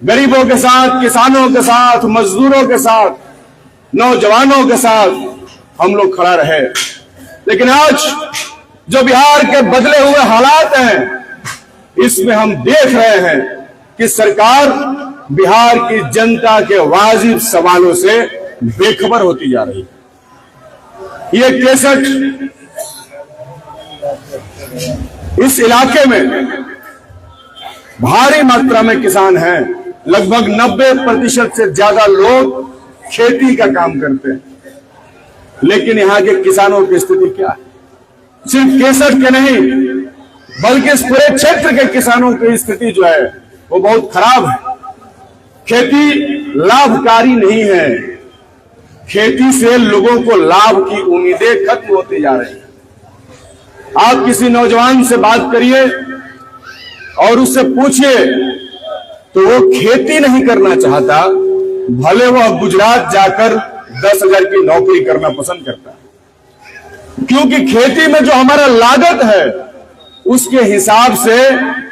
गरीबों के साथ, किसानों के साथ, मजदूरों के साथ, नौजवानों के साथ हम लोग खड़ा रहे। लेकिन आज जो बिहार के बदले हुए हालात हैं, इसमें हम देख रहे हैं कि सरकार बिहार की जनता के वाजिब सवालों से बेखबर होती जा रही है। ये 63 इस इलाके में भारी मात्रा में किसान हैं। लगभग 90% से ज्यादा लोग खेती का काम करते हैं। लेकिन यहां के किसानों की स्थिति क्या है? सिर्फ 63 के नहीं, बल्कि इस पूरे क्षेत्र के किसानों की स्थिति जो है वो बहुत खराब है। खेती लाभकारी नहीं है। खेती से लोगों को लाभ की उम्मीदें खत्म होती जा रही हैं। आप किसी नौजवान से बात करिए और उससे पूछिए तो वो खेती नहीं करना चाहता, भले वह गुजरात जाकर 10,000 की नौकरी करना पसंद करता है। क्योंकि खेती में जो हमारा लागत है उसके हिसाब से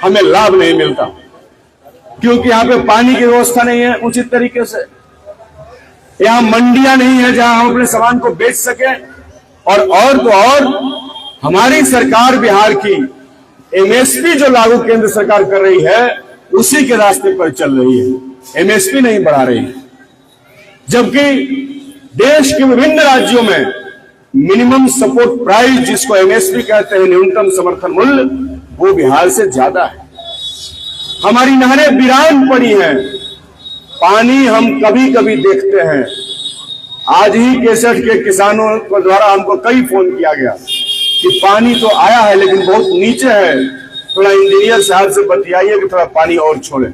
हमें लाभ नहीं मिलता। क्योंकि यहां पे पानी की व्यवस्था नहीं है उचित तरीके से, यहां मंडियां नहीं है जहां हम अपने सामान को बेच सकें, और हमारी सरकार बिहार की एमएसपी जो लागू केंद्र सरकार कर रही है उसी के रास्ते पर चल रही है। एमएसपी नहीं बढ़ा रही है, जबकि देश के विभिन्न राज्यों में मिनिमम सपोर्ट प्राइस, जिसको एमएसपी कहते हैं, न्यूनतम समर्थन मूल्य, वो बिहार से ज्यादा है। हमारी नहरें वीरान पड़ी हैं। पानी हम कभी कभी देखते हैं। आज ही 63 के किसानों के द्वारा हमको कई फोन किया गया कि पानी तो आया है लेकिन बहुत नीचे है, थोड़ा इंजीनियर साहब से बतियाइए कि थोड़ा पानी और छोड़े।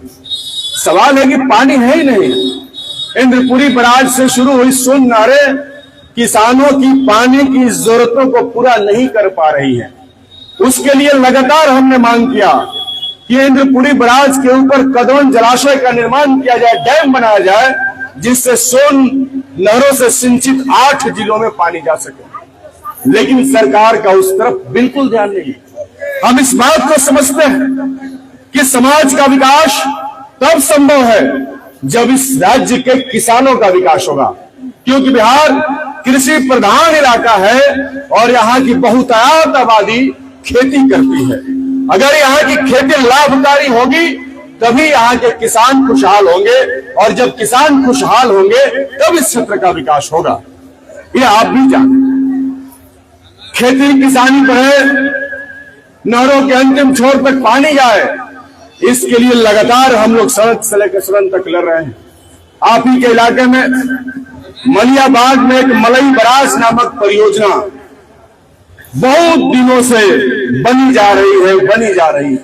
सवाल है कि पानी है ही नहीं। इंद्रपुरी बराज से शुरू हुई सोन नहरें किसानों की पानी की जरूरतों को पूरा नहीं कर पा रही है। उसके लिए लगातार हमने मांग किया कि इंद्रपुरी बराज के ऊपर कदवन जलाशय का निर्माण किया जाए, डैम बनाया जाए, जिससे सोन नहरों से सिंचित 8 जिलों में पानी जा सके। लेकिन सरकार का उस तरफ बिल्कुल ध्यान नहीं। हम इस बात को समझते हैं कि समाज का विकास तब संभव है जब इस राज्य के किसानों का विकास होगा। क्योंकि बिहार कृषि प्रधान इलाका है और यहाँ की बहुतायत आबादी खेती करती है। अगर यहाँ की खेती लाभकारी होगी तभी यहाँ के किसान खुशहाल होंगे, और जब किसान खुशहाल होंगे तब इस क्षेत्र का विकास होगा। ये आप भी जानते। खेती किसानी बढ़े, नहरों के अंतिम छोर तक पानी जाए, इसके लिए लगातार हम लोग सड़क से लेकर सदन तक लड़ रहे हैं। आप ही के इलाके में मलियाबाग में एक मलई बराज नामक परियोजना बहुत दिनों से बनी जा रही है।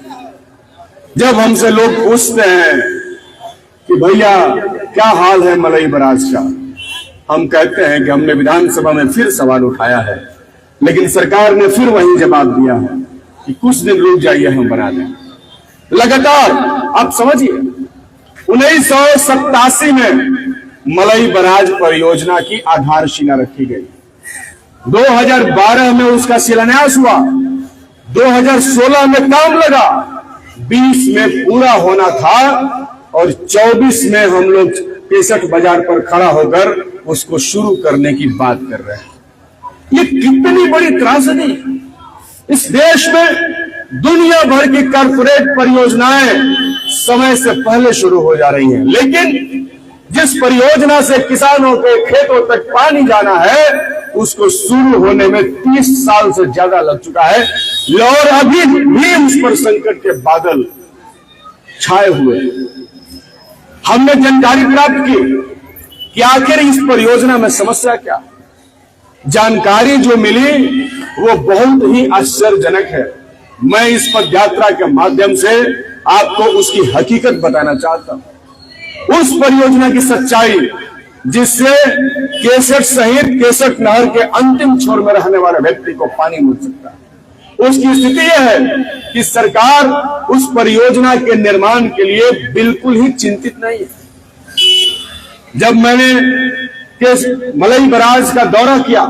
जब हमसे लोग पूछते हैं कि भैया क्या हाल है मलई बराज का, हम कहते हैं कि हमने विधानसभा में फिर सवाल उठाया है, लेकिन सरकार ने फिर वही जवाब दिया है कि कुछ दिन रुक जाइए, हम बना दें। लगातार आप समझिए 1987 में मलई बराज परियोजना की आधारशिला रखी गई। 2012 में उसका शिलान्यास हुआ, 2016 में काम लगा, 20 में पूरा होना था और 24 में हम लोग 63 बाजार पर खड़ा होकर उसको शुरू करने की बात कर रहे हैं। ये कितनी बड़ी त्रासदी। इस देश में दुनिया भर की कॉर्पोरेट परियोजनाएं समय से पहले शुरू हो जा रही हैं, लेकिन जिस परियोजना से किसानों के खेतों तक पानी जाना है उसको शुरू होने में 30 साल से ज्यादा लग चुका है, और अभी भी उस पर संकट के बादल छाए हुए। हमने जानकारी प्राप्त की कि आखिर इस परियोजना में समस्या क्या। जानकारी जो मिली वो बहुत ही आश्चर्यजनक है। मैं इस पदयात्रा के माध्यम से आपको उसकी हकीकत बताना चाहता हूं, उस परियोजना की सच्चाई जिससे 63 सहित 63 नहर के अंतिम छोर में रहने वाले व्यक्ति को पानी मिल सकता है। उसकी स्थिति यह है कि सरकार उस परियोजना के निर्माण के लिए बिल्कुल ही चिंतित नहीं है। जब मैंने मलई बराज का दौरा किया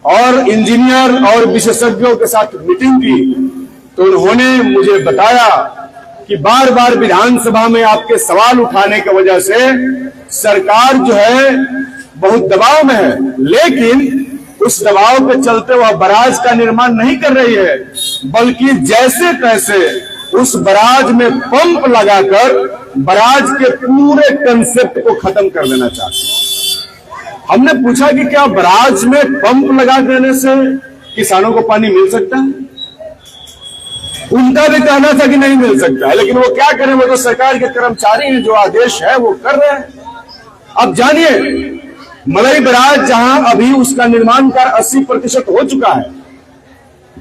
और इंजीनियर और विशेषज्ञों के साथ मीटिंग की तो उन्होंने मुझे बताया कि बार बार विधानसभा में आपके सवाल उठाने की वजह से सरकार जो है बहुत दबाव में है, लेकिन उस दबाव के चलते वह बराज का निर्माण नहीं कर रही है, बल्कि जैसे तैसे उस बराज में पंप लगाकर बराज के पूरे कंसेप्ट को खत्म कर देना चाहते हैं। हमने पूछा कि क्या बराज में पंप लगा देने से किसानों को पानी मिल सकता है? उनका भी कहना था कि नहीं मिल सकता है, लेकिन वो क्या करें, वो तो सरकार के कर्मचारी हैं, जो आदेश है वो कर रहे हैं। अब जानिए, मलई बराज जहां अभी उसका निर्माण कार्य 80% हो चुका है,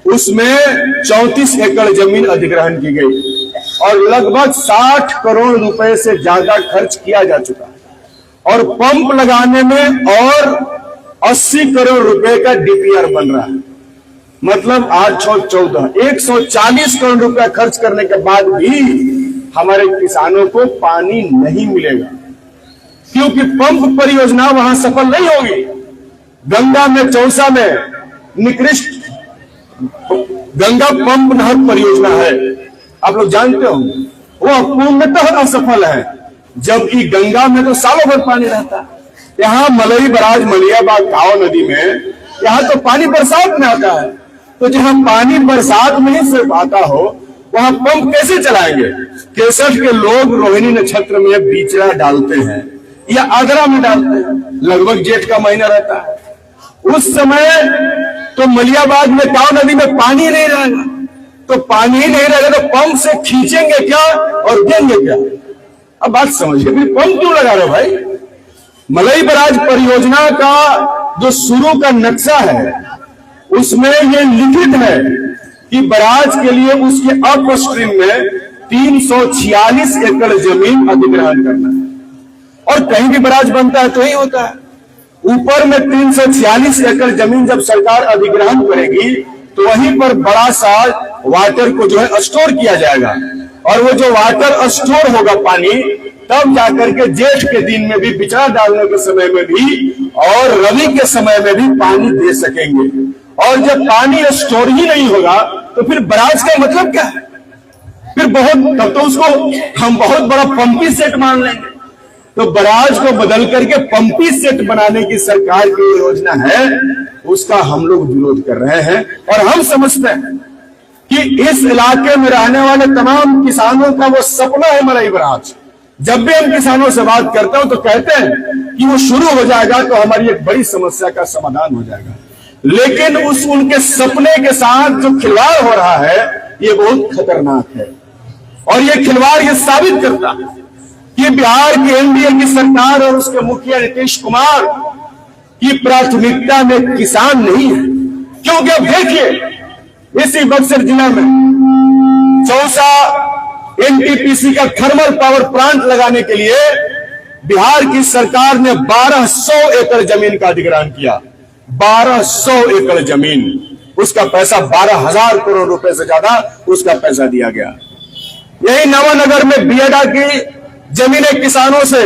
उसमें 34 एकड़ जमीन अधिग्रहण की गई और लगभग 60 करोड़ रुपए से ज्यादा खर्च किया जा चुका है और पंप लगाने में और 80 करोड़ रुपए का डीपीआर बन रहा है। मतलब 8 6 14 140 करोड़ रुपया खर्च करने के बाद भी हमारे किसानों को पानी नहीं मिलेगा, क्योंकि पंप परियोजना वहां सफल नहीं होगी। गंगा में, चौसा में निकृष्ट गंगा पंप नहर परियोजना है, आप लोग जानते हो, वो पूर्णतः असफल है, जबकि गंगा में तो सालों भर पानी रहता है। यहां मलई बराज, मलियाबाग, काव नदी में यहां तो पानी बरसात में आता है, तो जहां पानी बरसात में ही सिर्फ आता हो वहां पंप कैसे चलाएंगे? केसठ के लोग रोहिणी नक्षत्र में बीचड़ा डालते हैं या आगरा में डालते हैं, लगभग जेठ का महीना रहता है, उस समय तो मलियाबाग में, काव नदी में पानी नहीं रहेगा, तो पानी ही नहीं रहेगा तो पंप से खींचेंगे क्या और देंगे क्या? अब बात समझिए, फिर पंप क्यों लगा रहे भाई? मलई बराज परियोजना का जो शुरू का नक्शा है उसमें ये लिखित है कि बराज के लिए उसके अपस्ट्रीम में 346 एकड़ जमीन अधिग्रहण करना है, और कहीं भी बराज बनता है तो ही होता है। ऊपर में 346 एकड़ जमीन जब सरकार अधिग्रहण करेगी तो वहीं पर बड़ा सा वाटर को जो है स्टोर किया जाएगा, और वो जो वाटर स्टोर होगा पानी, तब जाकर के जेठ के दिन में भी, बिचड़ा डालने के समय में भी और रवि के समय में भी पानी दे सकेंगे। और जब पानी स्टोर ही नहीं होगा तो फिर बराज का मतलब क्या है? फिर तब तो उसको हम बहुत बड़ा पंपी सेट मान लेंगे। तो बराज को बदल करके पंपी सेट बनाने की सरकार की योजना है, उसका हम लोग विरोध कर रहे हैं। और हम समझते हैं कि इस इलाके में रहने वाले तमाम किसानों का वो सपना है मलई बराज। जब भी हम किसानों से बात करते हो तो कहते हैं कि वो शुरू हो जाएगा तो हमारी एक बड़ी समस्या का समाधान हो जाएगा, लेकिन उनके सपने के साथ जो खिलवाड़ हो रहा है ये बहुत खतरनाक है। और ये खिलवाड़ ये साबित करता है कि बिहार की एनडीए की सरकार और उसके मुखिया नीतीश कुमार की प्राथमिकता में किसान नहीं है। क्योंकि अब देखिए, इसी बक्सर जिला में चौसा एनटीपीसी का थर्मल पावर प्लांट लगाने के लिए बिहार की सरकार ने 1200 एकड़ जमीन का अधिग्रहण किया। 1200 एकड़ जमीन, उसका पैसा 12,000 करोड़ रुपए से ज्यादा उसका पैसा दिया गया। यही नवानगर में बियडा की जमीनें किसानों से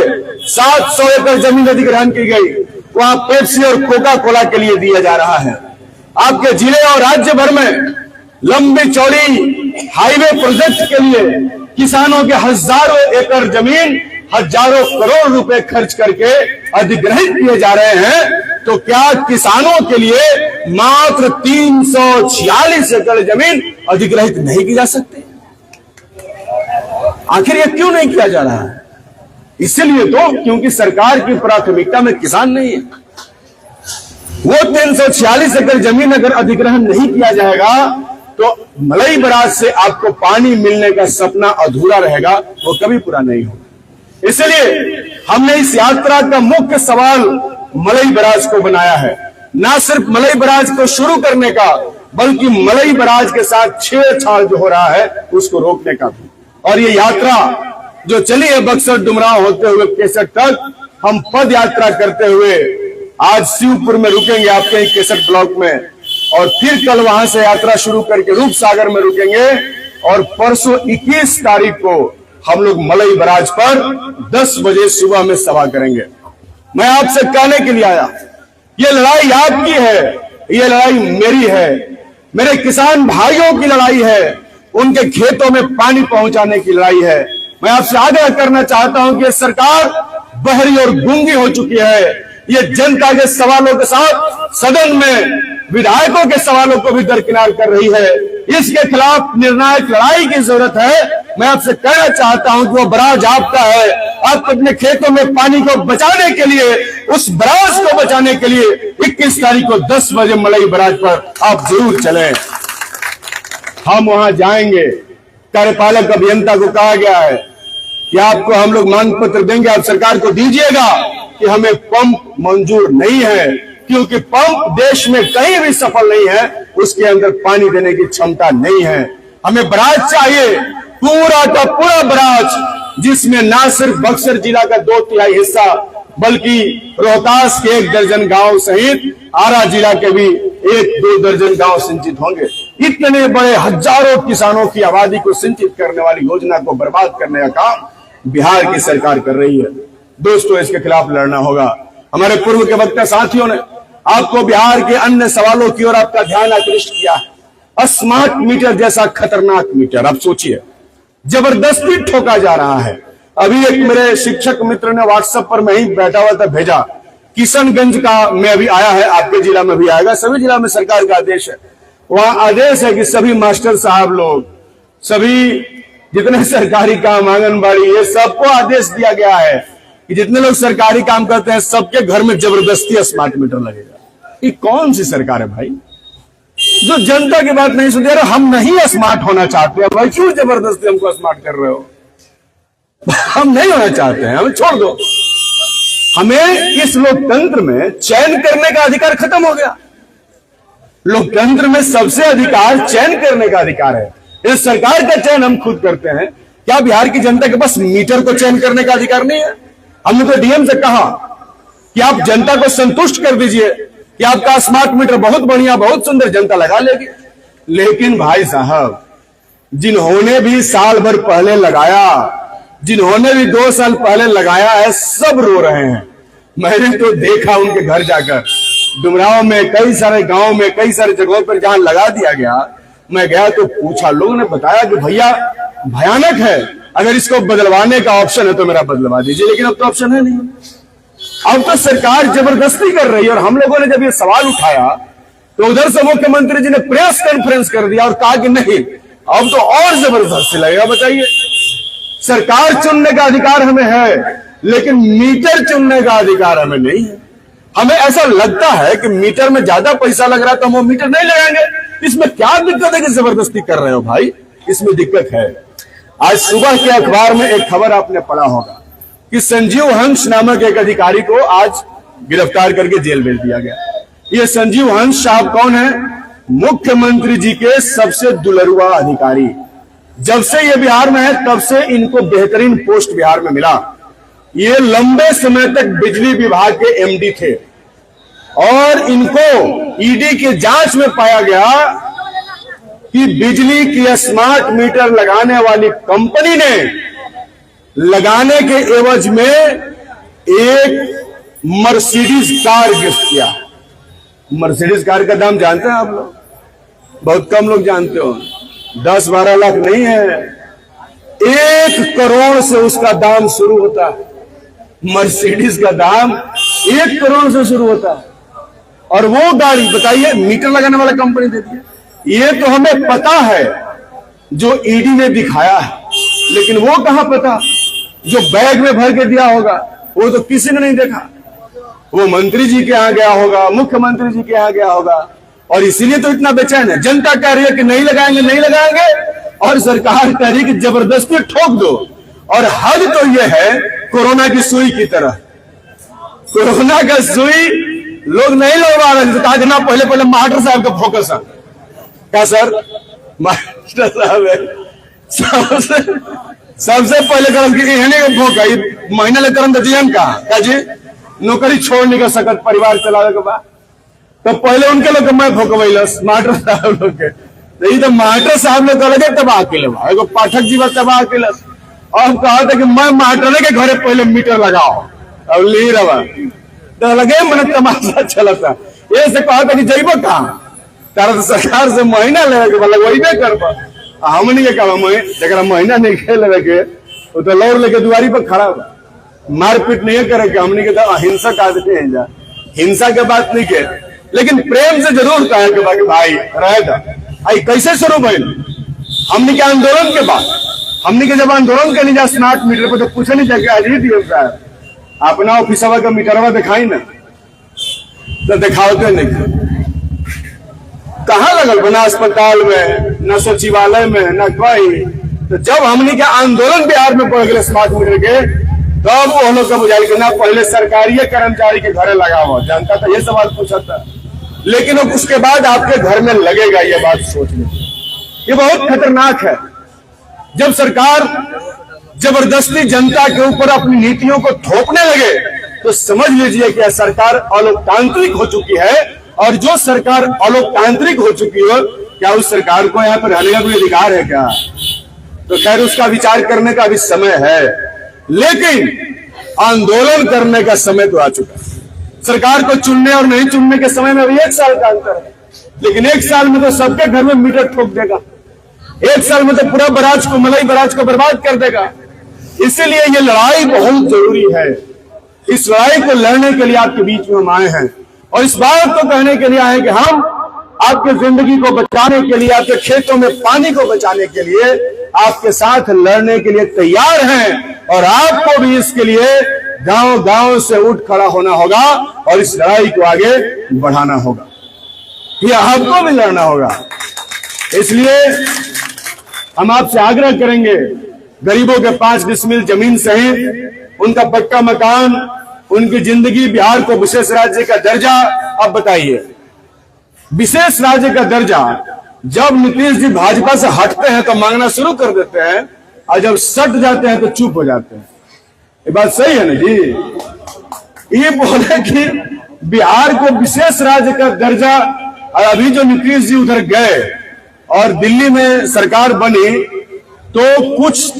700 एकड़ जमीन अधिग्रहण की गई, वहां पेप्सी और कोका कोला के लिए दिया जा रहा है। आपके जिले और राज्य भर में लंबी चौड़ी हाईवे प्रोजेक्ट के लिए किसानों के हजारों एकड़ जमीन, हजारों करोड़ रुपए खर्च करके अधिग्रहित किए जा रहे हैं। तो क्या किसानों के लिए मात्र 346 एकड़ जमीन अधिग्रहित नहीं की जा सकती? आखिर यह क्यों नहीं किया जा रहा है? इसलिए तो क्योंकि सरकार की प्राथमिकता में किसान नहीं है। वो 346 एकड़ जमीन अगर अधिग्रहण नहीं किया जाएगा तो मलई बराज से आपको पानी मिलने का सपना अधूरा रहेगा, वो कभी पूरा नहीं होगा। इसलिए हमने इस यात्रा का मुख्य सवाल मलई बराज को बनाया है, ना सिर्फ मलई बराज को शुरू करने का, बल्कि मलई बराज के साथ छेड़छाड़ जो हो रहा है उसको रोकने का भी। और ये यात्रा जो चली है बक्सर डुमरांव होते हुए केसठ तक, हम पद यात्रा करते हुए आज शिवपुर में रुकेंगे, आपके केसठ ब्लॉक में, और फिर कल वहां से यात्रा शुरू करके रूपसागर में रुकेंगे, और परसों 21 तारीख को हम लोग मलई बराज पर 10 बजे सुबह में सभा करेंगे। मैं आपसे कहने के लिए आया, ये लड़ाई आपकी है, ये लड़ाई मेरी है, मेरे किसान भाइयों की लड़ाई है। उनके खेतों में पानी पहुंचाने की लड़ाई है। मैं आपसे आग्रह करना चाहता हूं कि सरकार बहरी और गूंगी हो चुकी है। ये जनता के सवालों के साथ सदन में विधायकों के सवालों को भी दरकिनार कर रही है। इसके खिलाफ निर्णायक लड़ाई की जरूरत है। मैं आपसे कहना चाहता हूं कि वो बराज आपका है। आप अपने खेतों में पानी को बचाने के लिए, उस बराज को बचाने के लिए 21 तारीख को 10 बजे मलई बराज पर आप जरूर चलें। हम वहां जाएंगे। कार्यपालक अभियंता को कहा गया है कि आपको हम लोग मांग पत्र देंगे, आप सरकार को दीजिएगा कि हमें पंप मंजूर नहीं है, क्योंकि पंप देश में कहीं भी सफल नहीं है, उसके अंदर पानी देने की क्षमता नहीं है। हमें बराज चाहिए, पूरा का पूरा बराज, जिसमें ना सिर्फ बक्सर जिला का 2/3 हिस्सा बल्कि रोहतास के 1 दर्जन गांव सहित आरा जिला के भी 1-2 दर्जन गांव सिंचित होंगे। इतने बड़े हजारों किसानों की आबादी को सिंचित करने वाली योजना को बर्बाद करने का काम बिहार की सरकार कर रही है। दोस्तों, इसके खिलाफ लड़ना होगा। हमारे पूर्व के वक्ता साथियों ने आपको बिहार के अन्य सवालों की ओर आपका ध्यान आकृष्ट किया है। स्मार्ट मीटर जैसा खतरनाक मीटर, आप सोचिए, जबरदस्ती ठोका जा रहा है। अभी एक मेरे शिक्षक मित्र ने व्हाट्सएप पर, मैं ही बैठा हुआ था, भेजा, किशनगंज का में अभी आया है, आपके जिला में भी आएगा। सभी जिला में सरकार का आदेश है। वहां आदेश है कि सभी मास्टर साहब लोग, सभी जितने सरकारी काम, आंगनबाड़ी, ये सबको आदेश दिया गया है कि जितने लोग सरकारी काम करते हैं सबके घर में जबरदस्ती स्मार्ट मीटर लगेगा। ये कौन सी सरकार है भाई, जो जनता की बात नहीं सुनती? अरे हम नहीं स्मार्ट होना चाहते भाई, क्यों जबरदस्ती हमको स्मार्ट कर रहे हो? हम नहीं होना चाहते हैं, हमें छोड़ दो। हमें इस लोकतंत्र में चयन करने का अधिकार खत्म हो गया। लोकतंत्र में सबसे अधिकार चयन करने का अधिकार है। इस सरकार का चयन हम खुद करते हैं। क्या बिहार की जनता के पास मीटर को चयन करने का अधिकार नहीं है? हमने तो डीएम से कहा कि आप जनता को संतुष्ट कर दीजिए कि आपका स्मार्ट मीटर बहुत बढ़िया, बहुत सुंदर, जनता लगा लेगी। लेकिन भाई साहब, जिन्होंने भी साल भर पहले लगाया, जिन्होंने भी 2 साल पहले लगाया है, सब रो रहे हैं। मैंने तो देखा उनके घर जाकर, डुमराव में, कई सारे गांव में, कई सारे जगहों पर जहां लगा दिया गया, मैं गया तो पूछा, लोगों ने बताया कि भैया भयानक है, अगर इसको बदलवाने का ऑप्शन है तो मेरा बदलवा दीजिए। लेकिन अब तो ऑप्शन है नहीं। अब तो सरकार जबरदस्ती कर रही है। और हम लोगों ने जब ये सवाल उठाया तो उधर से मुख्यमंत्री जी ने प्रेस कॉन्फ्रेंस कर दिया और कहा कि नहीं, अब तो और जबरदस्ती लगेगा। बताइए, सरकार चुनने का अधिकार हमें है, लेकिन मीटर चुनने का अधिकार हमें नहीं है। हमें ऐसा लगता है कि मीटर में ज्यादा पैसा लग रहा है तो हम वो मीटर नहीं लगाएंगे। इसमें क्या दिक्कत है कि जबरदस्ती कर रहे हो? भाई, इसमें दिक्कत है। आज सुबह के अखबार में एक खबर आपने पढ़ा होगा कि संजीव हंस नामक एक अधिकारी को आज गिरफ्तार करके जेल भेज दिया गया। ये संजीव हंस साहब कौन है? मुख्यमंत्री जी के सबसे दुलरुआ अधिकारी। जब से ये बिहार में है तब से इनको बेहतरीन पोस्ट बिहार में मिला। ये लंबे समय तक बिजली विभाग के एमडी थे और इनको ईडी की जांच में पाया गया कि बिजली की स्मार्ट मीटर लगाने वाली कंपनी ने लगाने के एवज में एक मर्सिडीज कार गिफ्ट किया। मर्सिडीज कार का दाम जानते हैं आप लोग? बहुत कम लोग जानते हो। 10-12 लाख नहीं है, 1 करोड़ से उसका दाम शुरू होता है। मर्सिडीज का दाम 1 करोड़ से शुरू होता है। और वो गाड़ी, बताइए, मीटर लगाने वाला कंपनी देती है। ये तो हमें पता है जो ईडी ने दिखाया है, लेकिन वो कहां पता जो बैग में भर के दिया होगा, वो तो किसी ने नहीं देखा। वो मंत्री जी के यहां गया होगा, मुख्यमंत्री जी के यहां गया होगा, और इसीलिए तो इतना बेचैन है। जनता कह रही है कि नहीं लगाएंगे, नहीं लगाएंगे, और सरकार कह रही है कि जबरदस्ती ठोक दो। और हद तो यह है कोरोना की सुई की तरह। कोरोना का सुई लोग नहीं लगवा रहे थे, कहा ना पहले पहले मास्टर साहब का फोकस है। क्या सर? मास्टर साहब है सबसे पहले करम की फोक महीना ले करम दियन का क्या जी, नौकरी छोड़ नहीं कर सकत, परिवार चलावे के बाद तो पहले उनके लोग मैं भोकबैलस मास्टर साहब लोग के। तो मास्टर साहब लोग अलगे तबाह के एगो पाठक जी तबाह के। अब कहा था कि मैं मास्टर के घरे पहले मीटर लगाओ, अब ले रहा तो लगे मैंने तमाशा चला था। ये से कहा था कि जइबो कहाँ, तारा तो सरकार से महीना ले लगवाइबे कर। हमने के कहा जरा महीना नहीं खेल रखे वो तो लौर लेके दुआरी पर खड़ा हुआ, मारपीट नहीं करे कि हमने के तो अहिंसक आदमी है जा, हिंसा के बात नहीं के, लेकिन प्रेम से जरूर कहे कि बाकी भाई रहेगा। आई कैसे शुरू भइल हमने के आंदोलन के बाद, हमने के जब आंदोलन करने जा स्मार्ट मीटर पर तो पूछे नहीं जाके अजीत डीएम साहब अपना ऑफिसवा का मीटरवा दिखाई ना, तो दिखाते नहीं। कहाँ लगल बना अस्पताल में, न सचिवालय में, न कोई। तो जब हमने के आंदोलन बिहार में पड़ गए स्मार्ट मीटर के, तब वो लोग का बुझाइल कि ना पहले सरकारी कर्मचारी के घरे लगा हुआ, जनता तो ये सवाल पूछा था, लेकिन उसके बाद आपके घर में लगेगा, ये बात सोच लो। ये बहुत खतरनाक है जब सरकार जबरदस्ती जनता के ऊपर अपनी नीतियों को थोपने लगे, तो समझ लीजिए कि यह सरकार अलोकतांत्रिक हो चुकी है। और जो सरकार अलोकतांत्रिक हो चुकी हो, क्या उस सरकार को यहाँ पर रहने का कोई अधिकार है क्या? तो खैर उसका विचार करने का भी समय है, लेकिन आंदोलन करने का समय तो आ चुका है। सरकार को चुनने और नहीं चुनने के समय में अभी 1 साल का अंतर है, लेकिन 1 साल में तो सबके घर में मीटर ठोक देगा, 1 साल में तो पूरा बराज को, मलाई बराज को बर्बाद कर देगा। इसीलिए ये लड़ाई बहुत जरूरी है। इस लड़ाई को लड़ने के लिए आपके बीच में हम आए हैं, और इस बात को कहने के लिए आए कि हम आपके जिंदगी को बचाने के लिए, आपके खेतों में पानी को बचाने के लिए आपके साथ लड़ने के लिए तैयार हैं। और आपको भी इसके लिए गांव गांव से उठ खड़ा होना होगा और इस लड़ाई को आगे बढ़ाना होगा, ये आपको भी लड़ना होगा। इसलिए हम आपसे आग्रह करेंगे, गरीबों के 5 डिसमिल जमीन सहित उनका पक्का मकान, उनकी जिंदगी, बिहार को विशेष राज्य का दर्जा। अब बताइए, विशेष राज्य का दर्जा जब नीतीश जी भाजपा से हटते हैं तो मांगना शुरू कर देते हैं, और जब सट जाते हैं तो चुप हो जाते हैं। ये बात सही है ना जी? ये बोले कि बिहार को विशेष राज्य का दर्जा, और अभी जो नीतीश जी उधर गए और दिल्ली में सरकार बनी तो कुछ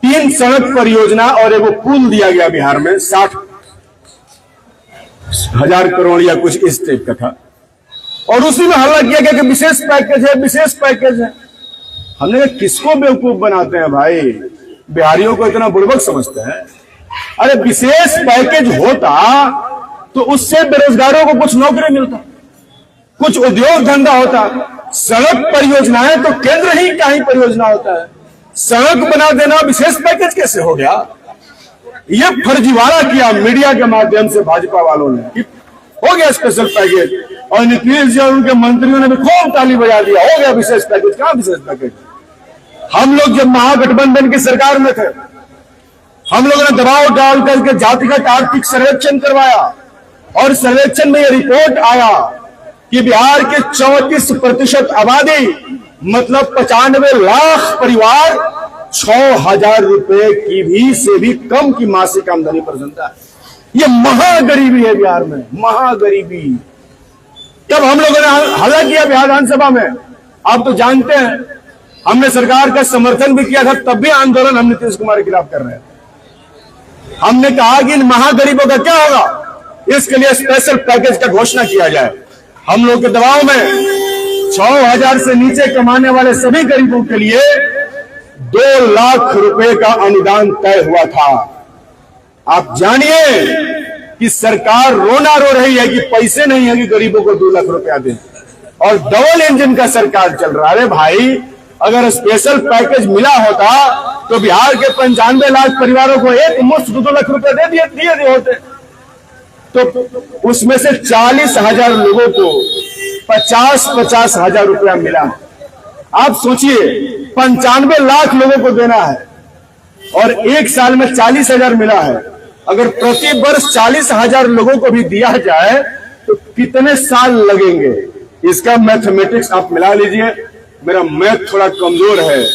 3 सड़क परियोजना और एगो पुल दिया गया बिहार में, 60,000 करोड़ या कुछ इस टाइप का था, और उसी में हल्ला किया गया कि विशेष पैकेज है, विशेष पैकेज है। हमने कहा किसको बेवकूफ बनाते हैं भाई, बिहारियों को इतना बुड़बक समझते हैं? अरे विशेष पैकेज होता तो उससे बेरोजगारों को कुछ नौकरी मिलता, कुछ उद्योग धंधा होता। सड़क परियोजनाएं तो केंद्र ही का ही परियोजना होता है, सड़क बना देना विशेष पैकेज कैसे हो गया? ये फर्जीवाड़ा किया मीडिया के माध्यम से भाजपा वालों ने कि हो गया स्पेशल पैकेज, और नीतीश जी और उनके मंत्रियों ने भी खूब ताली बजा दिया, हो गया विशेष पैकेज। कहां विशेष पैकेज? हम लोग जब महागठबंधन की सरकार में थे, हम लोगों ने दबाव डाल करके जातिगत आर्थिक सर्वेक्षण करवाया, और सर्वेक्षण में यह रिपोर्ट आया कि बिहार के 34% आबादी, मतलब 95 लाख परिवार 6,000 रुपए की भी से भी कम की मासिक आमदनी पर जिंदा है। ये महागरीबी है बिहार में, महागरीबी। तब हम लोगों ने हल्ला किया बिहार विधानसभा में, आप तो जानते हैं हमने सरकार का समर्थन भी किया था, तब भी आंदोलन हम नीतीश कुमार के खिलाफ कर रहे हैं। हमने कहा कि इन महागरीबों का क्या होगा, इसके लिए स्पेशल पैकेज का घोषणा किया जाए। हम लोग के दबाव में 6,000 से नीचे कमाने वाले सभी गरीबों के लिए 2 लाख रुपए का अनुदान तय हुआ था। आप जानिए कि सरकार रोना रो रही है कि पैसे नहीं है कि गरीबों को 2 लाख रुपया दें, और डबल इंजन का सरकार चल रहा है। भाई अगर स्पेशल पैकेज मिला होता तो बिहार के 95 लाख परिवारों को एक मुश्त 2 लाख रुपए दे दिए होते, तो उसमें से 40,000 लोगों को 50-50 हजार रुपया मिला। आप सोचिए 95 लाख लोगों को देना है और 1 साल में 40,000 मिला है। अगर प्रति वर्ष 40,000 लोगों को भी दिया जाए तो कितने साल लगेंगे? इसका मैथमेटिक्स आप मिला लीजिए। मेरा मैथ थोड़ा कमजोर है,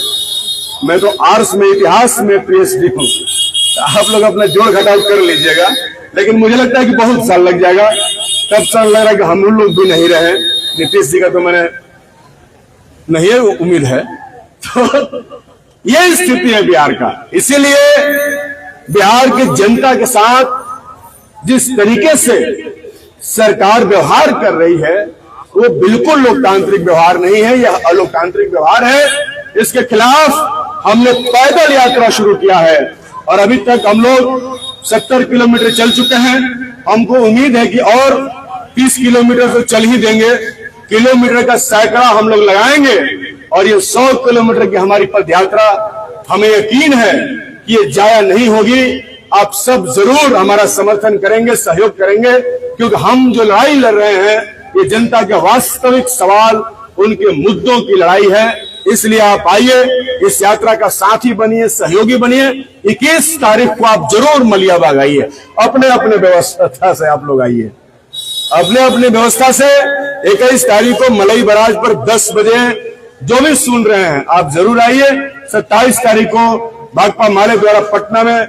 मैं तो आर्ट्स में, इतिहास में पीएचडी हूं, आप लोग अपना जोड़ घटाव कर लीजिएगा, लेकिन मुझे लगता है कि बहुत साल लग जाएगा। तब साल लग रहा है कि हम लोग भी नहीं रहे। नीतीश जी का तो मैंने नहीं उम्मीद है। तो ये स्थिति है बिहार का। इसीलिए बिहार की जनता के साथ जिस तरीके से सरकार व्यवहार कर रही है वो बिल्कुल लोकतांत्रिक व्यवहार नहीं है, यह अलोकतांत्रिक व्यवहार है। इसके खिलाफ हमने पैदल यात्रा शुरू किया है और अभी तक हम लोग 70 किलोमीटर चल चुके हैं। हमको उम्मीद है कि और 30 किलोमीटर तो चल ही देंगे। किलोमीटर का सैकड़ा हम लोग लगाएंगे और ये 100 किलोमीटर की हमारी पद यात्रा, हमें यकीन है कि ये जाया नहीं होगी। आप सब जरूर हमारा समर्थन करेंगे, सहयोग करेंगे, क्योंकि हम जो लड़ाई लड़ रहे हैं ये जनता के वास्तविक सवाल, उनके मुद्दों की लड़ाई है। इसलिए आप आइए, इस यात्रा का साथी बनिए, सहयोगी बनिए। 21 तारीख को आप जरूर मलियाबाग आइए, अपने अपने व्यवस्था से आप लोग आइए, अपने अपने व्यवस्था से। 21 तारीख को मलई बराज पर 10 बजे जो भी सुन रहे हैं आप जरूर आइए। 27 तारीख को भाकपा माले द्वारा पटना में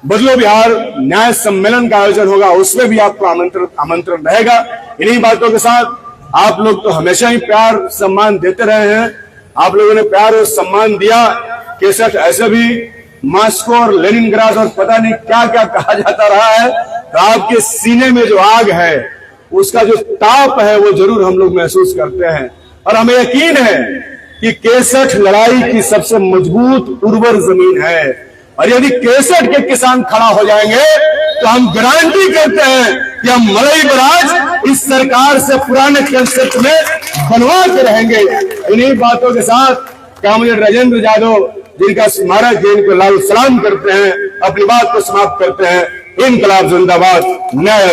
बदलो बिहार न्याय सम्मेलन का आयोजन होगा, उसमें भी आपको आमंत्रण रहेगा। इन्हीं बातों के साथ आप लोग तो हमेशा ही प्यार सम्मान देते रहे हैं, आप लोगों ने प्यार और सम्मान दिया। 61 ऐसे भी मॉस्को और लेनिनग्राड और पता नहीं क्या क्या कहा जाता रहा है, तो आपके सीने में जो आग है, उसका जो ताप है, वो जरूर हम लोग महसूस करते हैं। और हमें यकीन है कि 61 लड़ाई की सबसे मजबूत उर्वर जमीन है, और यदि 61 के किसान खड़ा हो जाएंगे तो हम गारंटी करते हैं कि हम मलई बराज इस सरकार से पुराने कंसेप्ट में बनवा के रहेंगे। इन्हीं बातों के साथ कॉमरेड राजेंद्र यादव, जिनका स्मारक है, इनको लाल सलाम करते हैं, अपनी बात को समाप्त करते हैं। इनकलाब जिंदाबाद, न्याय।